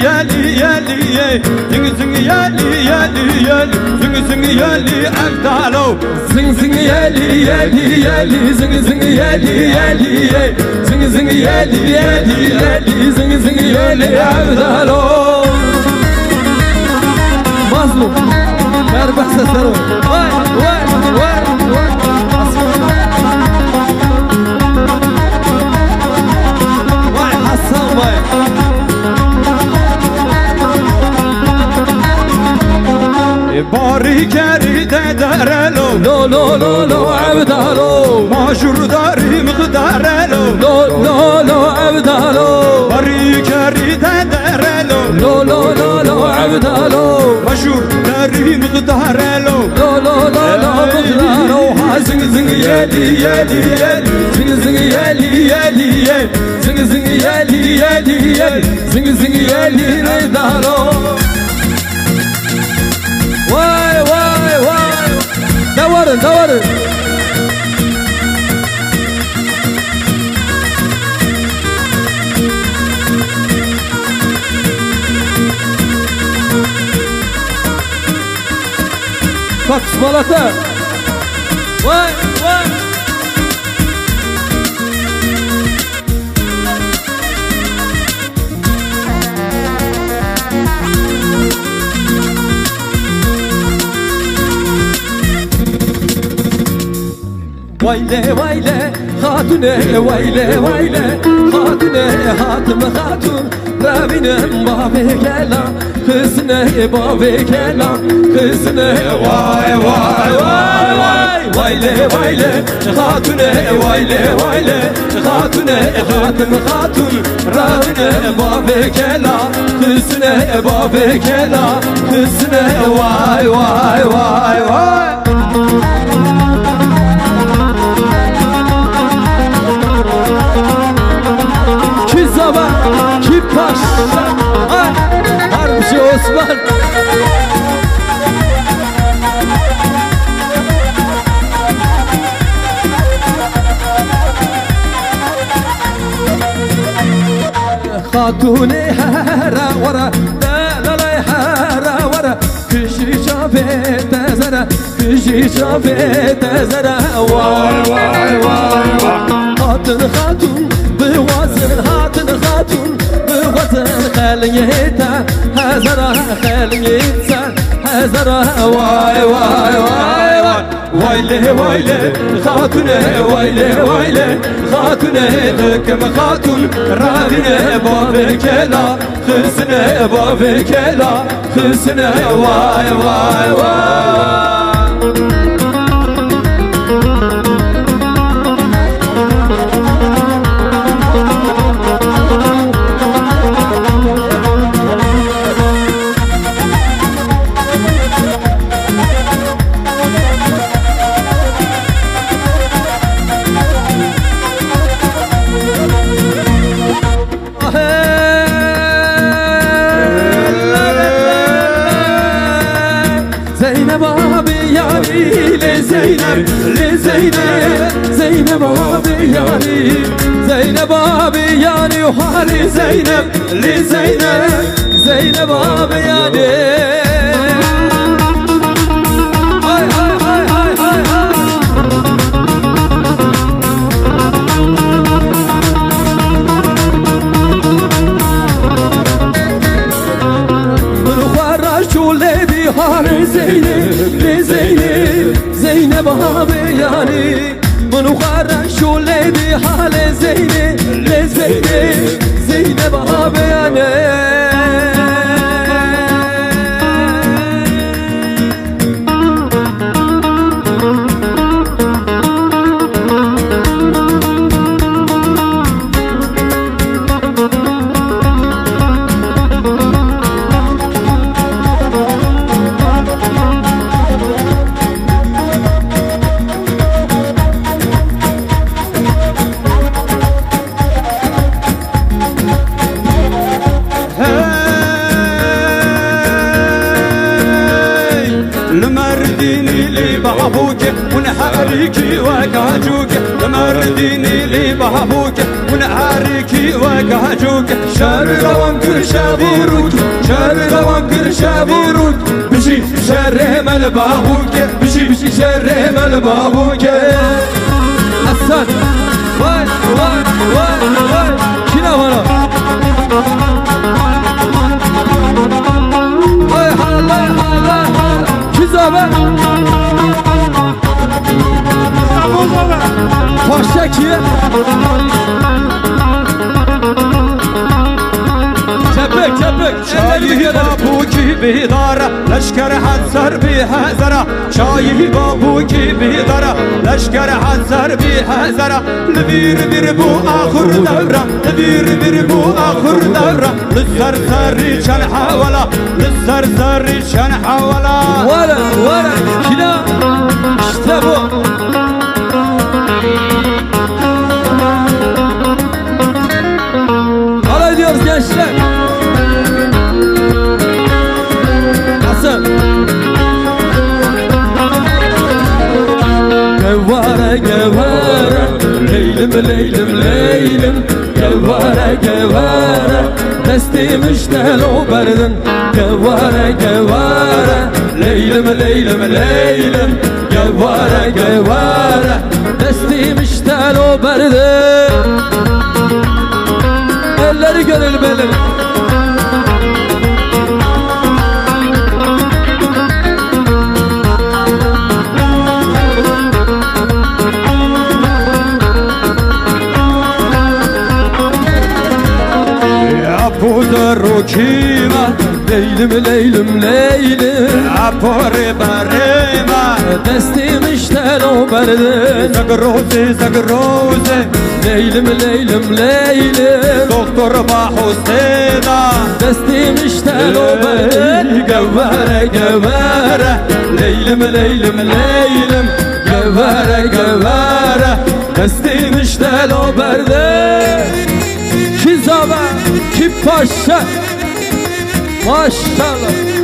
يالي يالي زنق يالي يالي يالي زنق يالي أبدالو زنق يالي يالي يالي زنق يالي يالي زنق يالي يالي يالي زنق يالي أبدالو مظلوم كارب احساس سرو واي واي واي واي حسن واي باري كاري دارلو لو لو لو لو عبدالو ماجور داري مقدارلو لو لو لو عبدالو باري كاري دارلو لو لو لو لو عبدالو ماجور داري مقدارلو لو لو لو لو مقدارو زنق زنق يالي يالي يالي زنق زنق يالي يالي زنق زنق يالي يالي زنق زنق يالي نيدارو واي واي واي دورن دورن فاكس مالتا واي واي ويلي ويلي خاتوني ويلي ويلي خاتوني هاتم خاتون رابين بابي كلا خسني بابي كلا خسني واي واي واي واي ويلي ويلي خاتوني ويلي ويلي خاتوني خاتم خاتون رابين بابي كلا خسني بابي كلا خسني واي واي واي واي Kizaba, Kipaş, Harbici Osman. خاتوني هرا ورا لا لا هرا ورا كشي شافت زرا كشي شافت زرا واي واي واي خاتون خاتون بوزن هاتن خاتون بوزن خليتا هزرا خليتا هزرا واي واي واي واي ويلي ويلي خاتون ويلي ويلي خاتون لكم خاتون راغنا بابي كلا خسنا بابي كلا خسنا واي واي واي زينب abi yani le Zeynep le Zeynep Zeynep abi yani Zeynep abi yani hali Zeynep le Zeynep Zeynep abi yani ay ay ay ay ay ay Zeynep le Zeynep Zeynep abi yani bunu karan şu ledi hale Zeynep le Zeynep Zeynep abi yani بابوك ونحاريكي وكاجوك لمرديني لي بابوك ونحاري تاریکی و گهجوک شهر روان کر شبیروک شهر روان کر شبیروک بشی شهر مل بابوک بشی شهر مل بابوک حسن وای وای وای وای کی نوانا وای حالا حالا کی زابه پاشا کیه çepek شاهی بابو کی بیداره لشکر حضر بی حضره شاهی بابو کی بیداره لشکر حضر بی حضره لبیر بیر بو آخر دوره لبیر بیر بو آخر دوره لسر سری چن حوالا لسر سری چن حوالا ولا kina işte bu alay diyoruz gençler nasıl gevare gevare leylim leylim leylim gevare gevare testim işte o berdin gevare gevare leylim leylim leylim gevare gevare testim işte o berdin elleri gönül belir Apuda rokima leylim leylim leylim apore barema testim işte o berdin zagroze zagroze leylim leylim leylim doktor bahusteda testim işte o berdin gevare gevare leylim leylim leylim gevare gevare testim işte o berdin ki zaba ki paşa maşallah